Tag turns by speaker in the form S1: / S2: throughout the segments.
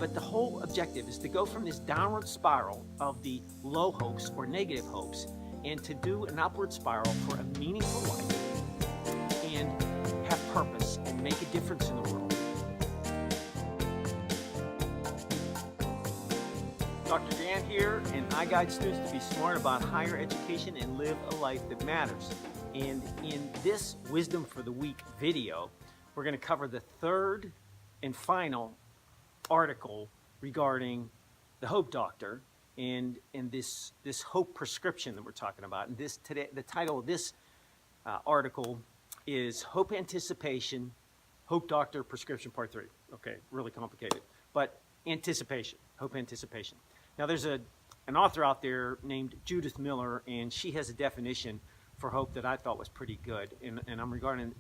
S1: but the whole objective is to go from this downward spiral of the low hopes or negative hopes and to do an upward spiral for a meaningful life and have purpose and make a difference in the world. Dr. Dan here, and I guide students to be smart about higher education and live a life that matters. And in this Wisdom for the Week video, we're going to cover the third and final article regarding the Hope Doctor and this hope prescription that we're talking about. And today, the title of this article is Hope Anticipation, Hope Doctor Prescription Part 3. Okay, really complicated, but anticipation, hope anticipation. Now there's an author out there named Judith Miller, and she has a definition for hope that I thought was pretty good. And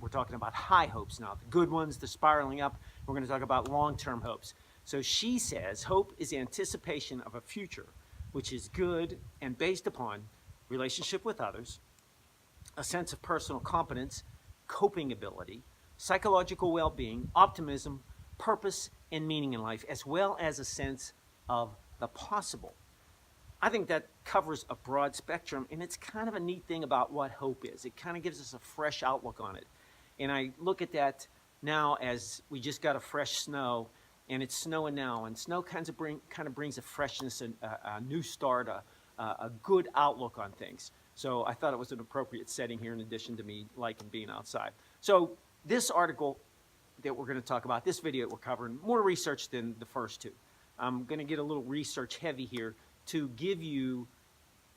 S1: we're talking about high hopes now, the good ones, the spiraling up. We're going to talk about long-term hopes. So she says, hope is anticipation of a future which is good and based upon relationship with others, a sense of personal competence, coping ability, psychological well-being, optimism, purpose, and meaning in life, as well as a sense of the possible. I think that covers a broad spectrum, and it's kind of a neat thing about what hope is. It kind of gives us a fresh outlook on it. And I look at that now as we just got a fresh snow, and it's snowing now, and snow kind of brings a freshness, a new start, a good outlook on things. So I thought it was an appropriate setting here in addition to me liking being outside. So this article that we're going to talk about, this video that we're covering, more research than the first two. I'm going to get a little research heavy here to give you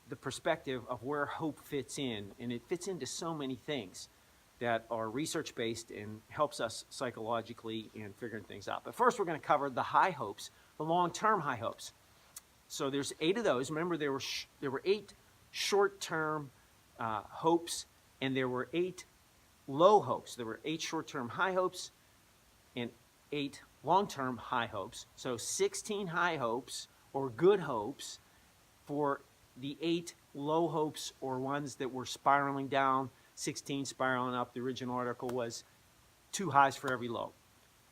S1: the perspective of where hope fits in. And it fits into so many things that are research-based and helps us psychologically in figuring things out. But first we're going to cover the high hopes, the long-term high hopes. So there's 8 of those. Remember, there were 8 short-term hopes, and there were 8 low hopes. There were 8 short-term high hopes and 8 long-term high hopes. So 16 high hopes or good hopes for the 8 low hopes or ones that were spiraling down, 16 spiraling up. The original article was 2 highs for every low.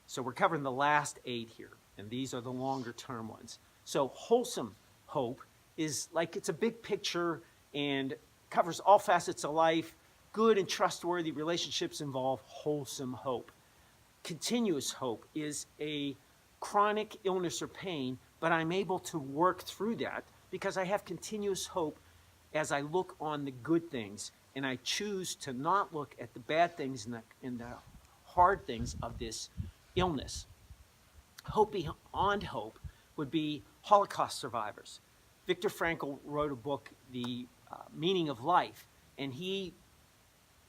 S1: So we're covering the last 8 here, and these are the longer term ones. So wholesome hope is like it's a big picture and covers all facets of life. Good and trustworthy relationships involve wholesome hope. Continuous hope is a chronic illness or pain, but I'm able to work through that because I have continuous hope as I look on the good things and I choose to not look at the bad things and the hard things of this illness. Hope beyond hope would be Holocaust survivors. Viktor Frankl wrote a book, The Meaning of Life, and he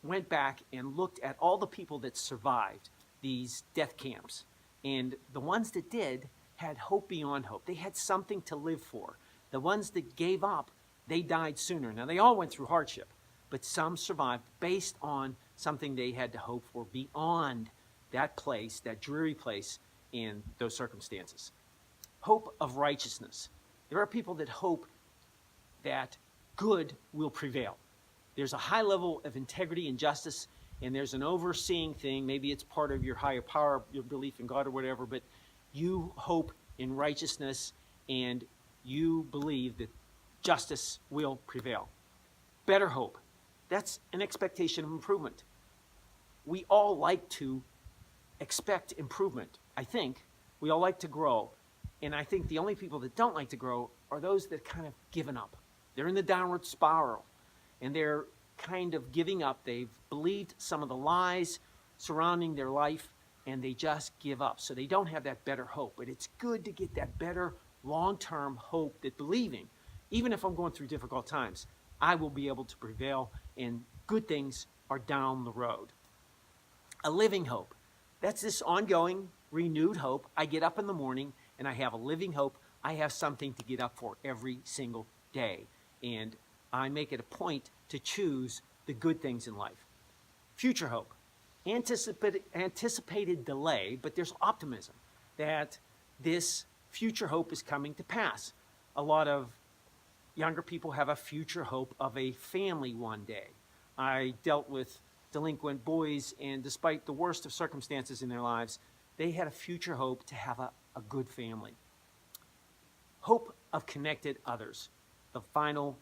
S1: went back and looked at all the people that survived these death camps. And the ones that did had hope beyond hope. They had something to live for. The ones that gave up, they died sooner. Now, they all went through hardship, but some survived based on something they had to hope for beyond that place, that dreary place, in those circumstances. Hope of righteousness. There are people that hope that good will prevail. There's a high level of integrity and justice, and there's an overseeing thing. Maybe it's part of your higher power, your belief in God or whatever, but you hope in righteousness and you believe that justice will prevail. Better hope. That's an expectation of improvement. We all like to expect improvement, I think. We all like to grow. And I think the only people that don't like to grow are those that kind of given up. They're in the downward spiral, and they're kind of giving up. They've believed some of the lies surrounding their life, and they just give up. So they don't have that better hope. But it's good to get that better long-term hope that believing, even if I'm going through difficult times, I will be able to prevail, and good things are down the road. A living hope. That's this ongoing, renewed hope. I get up in the morning, and I have a living hope. I have something to get up for every single day. And I make it a point to choose the good things in life. Future hope. Anticipated delay, but there's optimism that this future hope is coming to pass. A lot of younger people have a future hope of a family one day. I dealt with delinquent boys, and despite the worst of circumstances in their lives, they had a future hope to have a good family. Hope of connected others, the final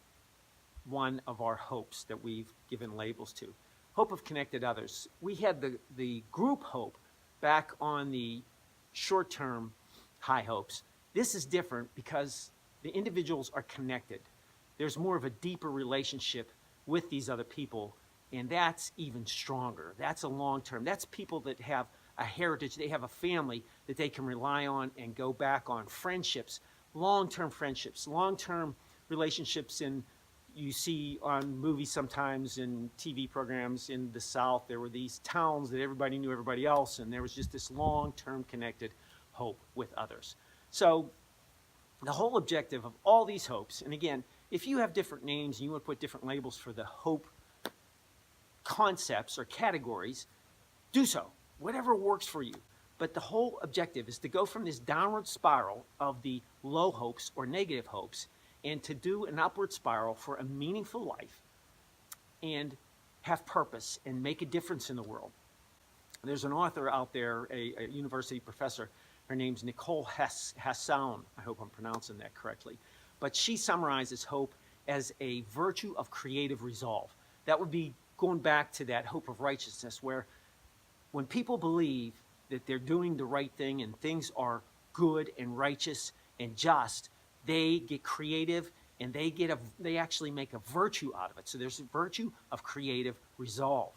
S1: one of our hopes that we've given labels to. Hope of connected others. We had the group hope back on the short-term high hopes. This is different because the individuals are connected. There's more of a deeper relationship with these other people, and that's even stronger. That's a long-term. That's people that have a heritage. They have a family that they can rely on and go back on. Friendships, long-term relationships in, you see on movies sometimes, in TV programs in the South, there were these towns that everybody knew everybody else, and there was just this long-term connected hope with others. So the whole objective of all these hopes, and again, if you have different names and you want to put different labels for the hope concepts or categories, do so. Whatever works for you. But the whole objective is to go from this downward spiral of the low hopes or negative hopes and to do an upward spiral for a meaningful life and have purpose and make a difference in the world. There's an author out there, a university professor. Her name's Nicole Hassan. I hope I'm pronouncing that correctly. But she summarizes hope as a virtue of creative resolve. That would be going back to that hope of righteousness, where when people believe that they're doing the right thing and things are good and righteous and just, they get creative and they actually make a virtue out of it. So there's a virtue of creative resolve.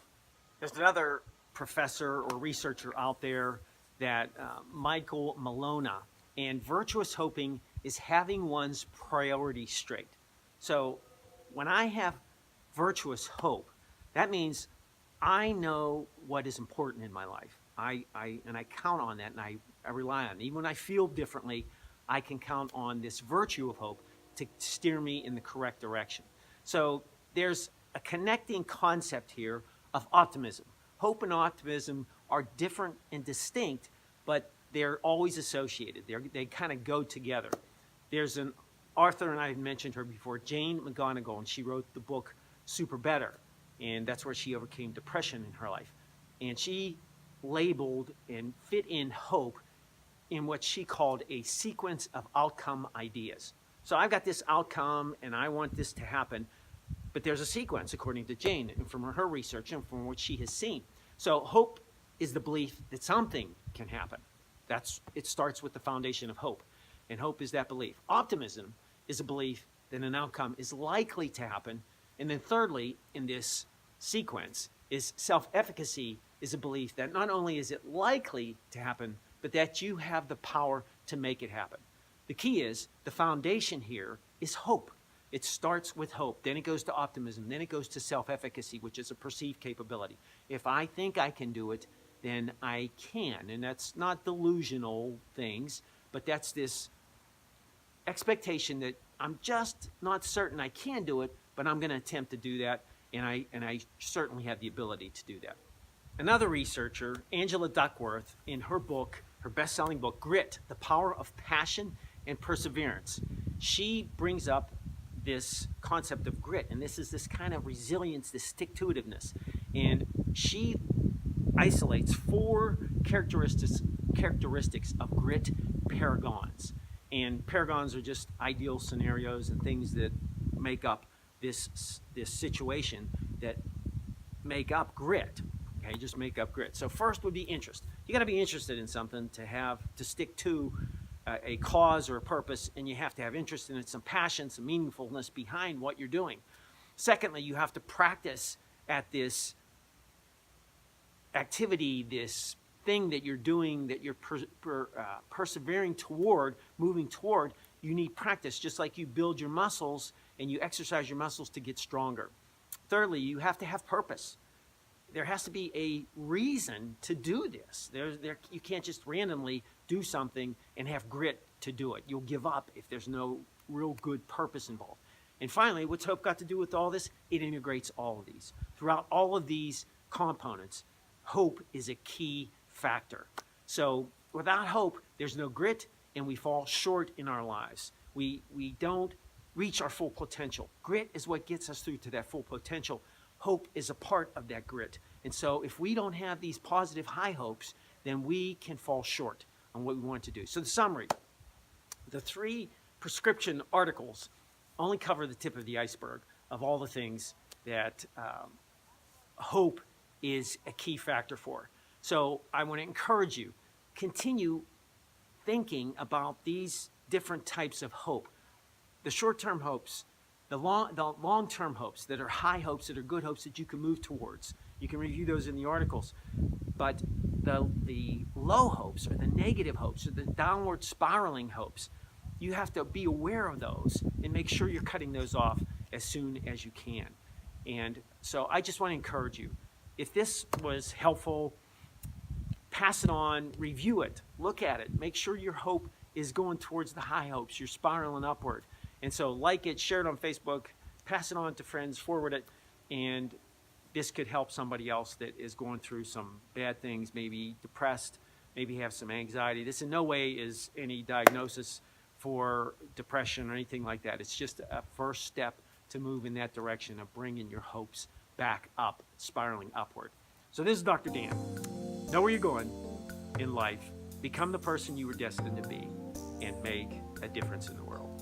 S1: There's another professor or researcher out there, that Michael Malona, and virtuous hoping is having one's priorities straight. So when I have virtuous hope, that means I know what is important in my life. I count on that, and I rely on it. Even when I feel differently, I can count on this virtue of hope to steer me in the correct direction. So there's a connecting concept here of optimism. Hope and optimism are different and distinct, but they're always associated. They kind of go together. There's an author, and I've mentioned her before, Jane McGonigal, and she wrote the book Super Better, and that's where she overcame depression in her life. And she labeled and fit in hope in what she called a sequence of outcome ideas. So I've got this outcome, and I want this to happen, but there's a sequence, according to Jane, and from her research and from what she has seen. So hope is the belief that something can happen. It starts with the foundation of hope, and hope is that belief. Optimism is a belief that an outcome is likely to happen, and then thirdly, in this sequence, is self-efficacy is a belief that not only is it likely to happen, but that you have the power to make it happen. The key is, the foundation here is hope. It starts with hope, then it goes to optimism, then it goes to self-efficacy, which is a perceived capability. If I think I can do it, then I can. And that's not delusional things, but that's this expectation that I'm just not certain I can do it, but I'm going to attempt to do that, and I certainly have the ability to do that. Another researcher, Angela Duckworth, in her book, her best-selling book, Grit, The Power of Passion and Perseverance, she brings up this concept of grit, and this is this kind of resilience, this stick-to-itiveness. And she isolates 4 characteristics of grit paragons. And paragons are just ideal scenarios and things that make up this situation that make up grit. Okay, just make up grit. So first would be interest. You got to be interested in something to stick to a cause or a purpose, and you have to have interest in it, some passion, some meaningfulness behind what you're doing. Secondly, you have to practice at this activity, this thing that you're doing, that you're persevering toward, moving toward. You need practice, just like you build your muscles and you exercise your muscles to get stronger. Thirdly, you have to have purpose. There has to be a reason to do this. You can't just randomly do something and have grit to do it. You'll give up if there's no real good purpose involved. And finally, what's hope got to do with all this? It integrates all of these. Throughout all of these components, hope is a key factor. So without hope, there's no grit, and we fall short in our lives. We don't reach our full potential. Grit is what gets us through to that full potential. Hope is a part of that grit. And so if we don't have these positive high hopes, then we can fall short on what we want to do. So the summary, the 3 prescription articles only cover the tip of the iceberg of all the things that hope is a key factor for. So I want to encourage you, continue thinking about these different types of hope. The short-term hopes, the long-term hopes that are high hopes, that are good hopes that you can move towards. You can review those in the articles. But the low hopes, or the negative hopes, or the downward spiraling hopes, you have to be aware of those and make sure you're cutting those off as soon as you can. And so I just want to encourage you, if this was helpful, pass it on, review it, look at it, make sure your hope is going towards the high hopes, you're spiraling upward. And so like it, share it on Facebook, pass it on to friends, forward it, and this could help somebody else that is going through some bad things, maybe depressed, maybe have some anxiety. This in no way is any diagnosis for depression or anything like that. It's just a first step to move in that direction of bringing your hopes back up, spiraling upward. So this is Dr. Dan. Know where you're going in life, become the person you were destined to be, and make a difference in the world.